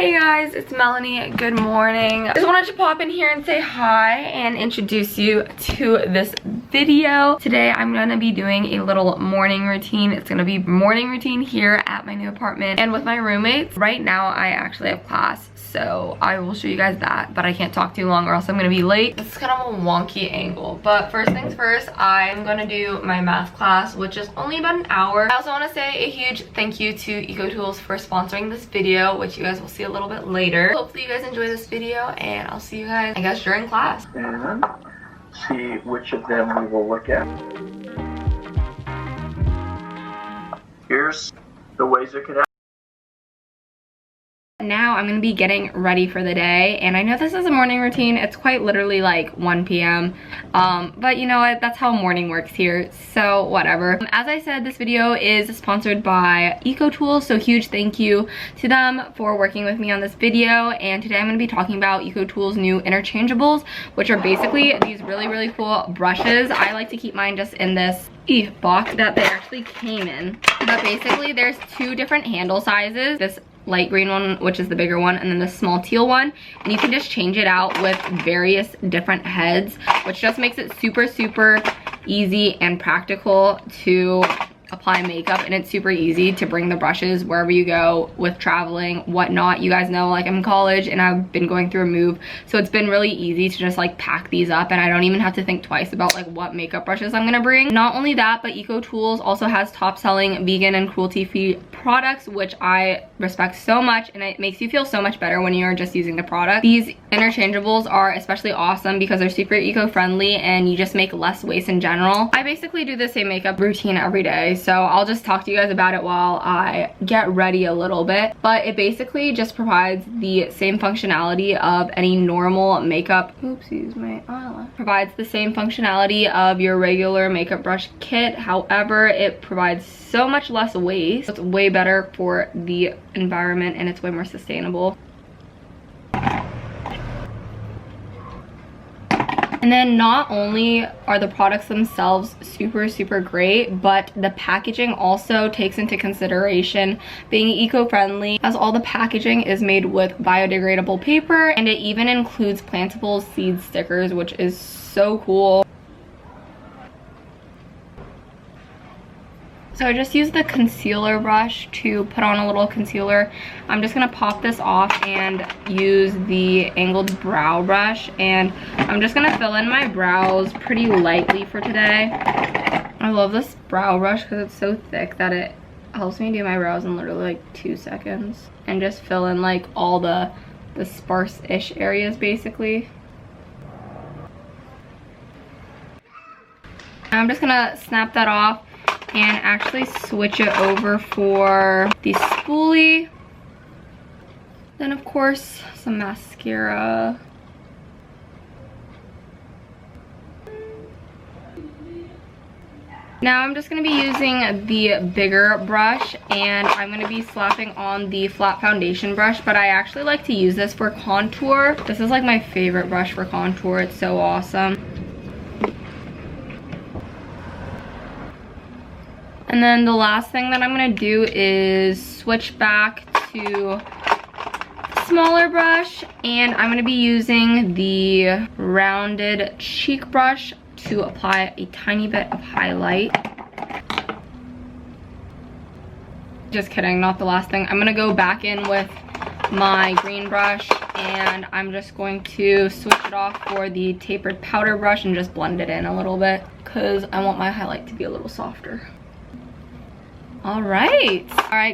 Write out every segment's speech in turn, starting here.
Hey guys, it's Melanie. Good morning. Just wanted to pop in here and say hi and introduce you to this video. Today I'm gonna be doing a little morning routine. It's gonna be morning routine here at my new apartment and with my roommates. Right now I actually have class, so I will show you guys that, but I can't talk too long or else I'm gonna be late. It's kind of a wonky angle, but first things first, I'm gonna do my math class, which is only about an hour. I also want to say a huge thank you to Ecotools for sponsoring this video, which you guys will see a little bit later. Hopefully you guys enjoy this video, and I'll see you guys, I guess, during class. And see which of them we will look at. Here's the ways it could happen. Now I'm gonna be getting ready for the day, and I know this is a morning routine. It's quite literally like 1 p.m. But you know what, that's how morning works here, so whatever. As I said, this video is sponsored by Ecotools, so huge thank you to them for working with me on this video. And today I'm gonna be talking about Ecotools' new interchangeables, which are basically these really cool brushes. I like to keep mine just in this box that they actually came in, but basically there's two different handle sizes. This light green one, which is the bigger one, and then the small teal one, and you can just change it out with various different heads, which just makes it super easy and practical to apply makeup. And it's super easy to bring the brushes wherever you go with traveling, whatnot. You guys know, like, I'm in college and I've been going through a move, so it's been really easy to just like pack these up, and I don't even have to think twice about like what makeup brushes I'm gonna bring. Not only that, but Ecotools also has top selling vegan and cruelty-free products, which I respect so much, and it makes you feel so much better when you're just using the product. These interchangeables are especially awesome because they're super eco-friendly and you just make less waste in general. I basically do the same makeup routine every day, so I'll just talk to you guys about it while I get ready a little bit. But it basically just provides the same functionality of any normal makeup. Oopsies, my eyelash. Provides the same functionality of your regular makeup brush kit. However, it provides so much less waste. It's way better for the environment and it's way more sustainable. And then not only are the products themselves super great, but the packaging also takes into consideration being eco-friendly, as all the packaging is made with biodegradable paper, and it even includes plantable seed stickers, which is so cool. So I just used the concealer brush to put on a little concealer. I'm just gonna pop this off and use the angled brow brush, and I'm just gonna fill in my brows pretty lightly for today. I love this brow brush because it's so thick that it helps me do my brows in literally like 2 seconds and just fill in like all the sparse-ish areas basically. I'm just gonna snap that off and actually switch it over for the spoolie. Then of course some mascara. Now I'm just going to be using the bigger brush, and I'm going to be slapping on the flat foundation brush, but I actually like to use this for contour. This is like my favorite brush for contour. It's so awesome. And then the last thing that I'm gonna do is switch back to smaller brush, and I'm gonna be using the rounded cheek brush to apply a tiny bit of highlight. Just kidding, not the last thing. I'm gonna go back in with my green brush, and I'm just going to switch it off for the tapered powder brush and just blend it in a little bit because I want my highlight to be a little softer. All right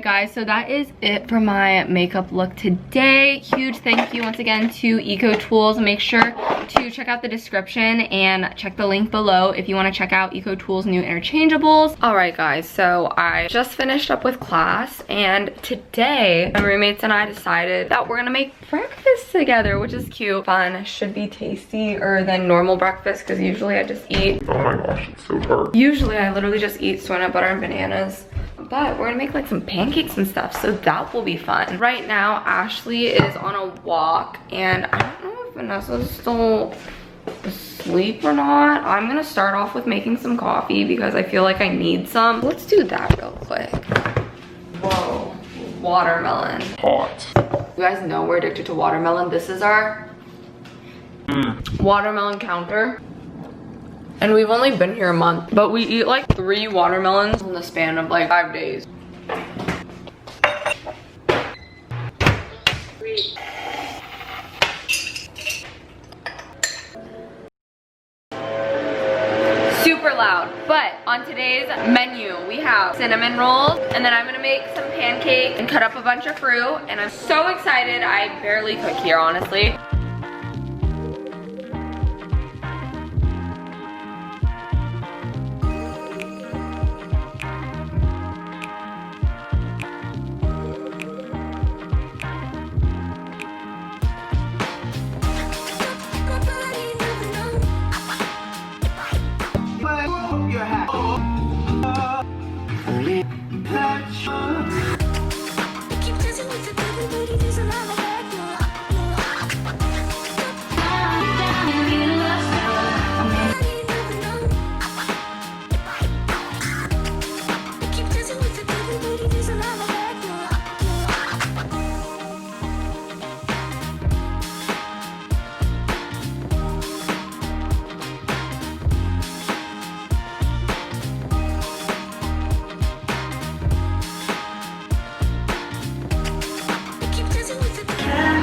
guys, so that is it for my makeup look today. Huge thank you once again to Ecotools. Make sure to check out the description and check the link below if you want to check out Ecotools' new interchangeables. All right guys, so I just finished up with class, and today my roommates and I decided that we're gonna make breakfast together, which is cute, fun, should be tastier than normal breakfast because usually I just eat, Oh my gosh, it's so hard. Usually I literally just eat soy nut butter and bananas. But we're gonna make like some pancakes and stuff, so that will be fun. Right now, Ashley is on a walk, and I don't know if Vanessa's still asleep or not. I'm gonna start off with making some coffee because I feel like I need some. Let's do that real quick. Whoa, watermelon. Hot. You guys know we're addicted to watermelon. This is our watermelon counter. And we've only been here a month, but we eat like 3 watermelons in the span of like 5 days. Super loud. But on today's menu, we have cinnamon rolls, and then I'm gonna make some pancakes and cut up a bunch of fruit. And I'm so excited. I barely cook here, honestly.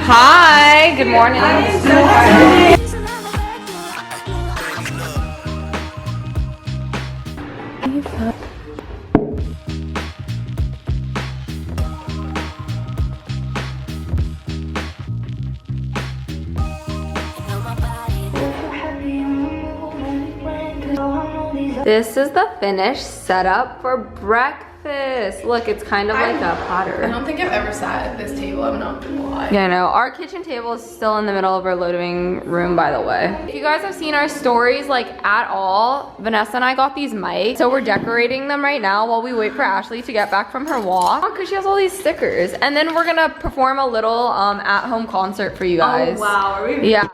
Hi, good morning. This is the finished setup for breakfast. Look, it's kind of like a platter. I don't think I've ever sat at this table, I'm not gonna lie. Yeah, I know. Our kitchen table is still in the middle of our living room, by the way. If you guys have seen our stories like at all, Vanessa and I got these mics. So we're decorating them right now while we wait for Ashley to get back from her walk. Because she has all these stickers. And then we're gonna perform a little at-home concert for you guys. Oh wow, are we? Yeah.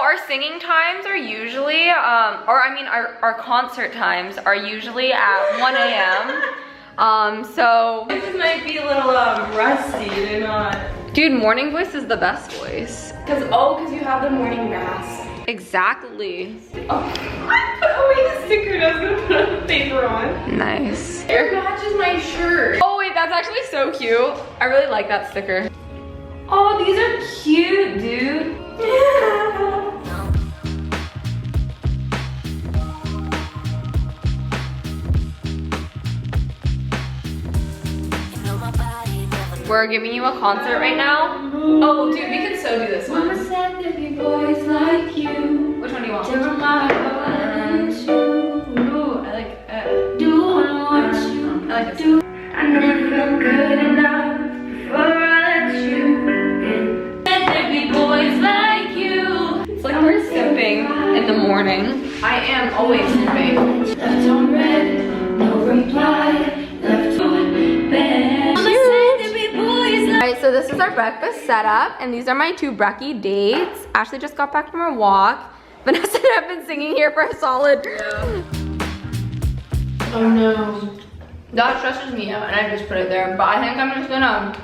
Our singing times are usually, our concert times are usually at 1 a.m. So This might be a little rusty, they're not. dude, morning voice is the best voice. Cause you have the morning mask. Exactly. Oh, I put away the sticker and I was gonna put the paper on. Nice. It matches my shirt. Oh wait, that's actually so cute. I really like that sticker. Oh, these are cute, dude. We're giving you a concert right now. Oh, dude, we could so do this one. Which one do you want? Ooh, I like I like this. I never felt good enough before I let you in. Let there be boys like you. It's like we're sipping in the morning. I am always sipping. Left on red, no reply. Left on bed. Let there be boys like Alright, so this is our breakfast setup, and these are my 2 brekkie dates. Ashley just got back from her walk. Vanessa and I have been singing here for a solid. Oh no. That stresses me out and I just put it there. But I think I'm just gonna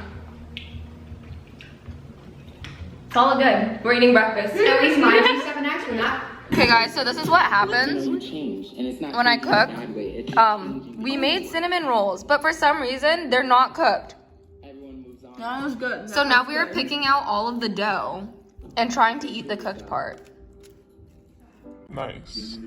call it good. We're eating breakfast. At least my G7 X for that. Okay guys, so this is what happens when I cook. We made cinnamon rolls, but for some reason they're not cooked. That was good. So now we are picking out all of the dough and trying to eat the cooked part. Nice.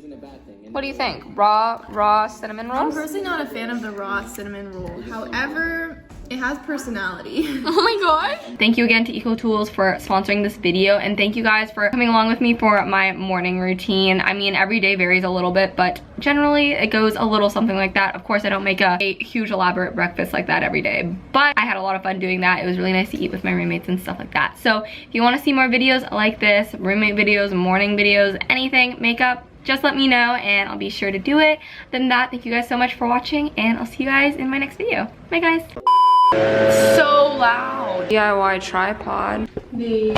What do you think? Raw cinnamon I'm rolls? personally not a fan of the raw cinnamon roll. However, it has personality. Oh my god. Thank you again to Ecotools for sponsoring this video, and thank you guys for coming along with me for my morning routine. I mean, every day varies a little bit, but generally it goes a little something like that. Of course, I don't make a huge elaborate breakfast like that every day, but I had a lot of fun doing that. It was really nice to eat with my roommates and stuff like that. So if you want to see more videos like this, roommate videos, morning videos, anything, makeup, just let me know and I'll be sure to do it. Other than that, thank you guys so much for watching, and I'll see you guys in my next video. Bye guys. So loud. DIY tripod. The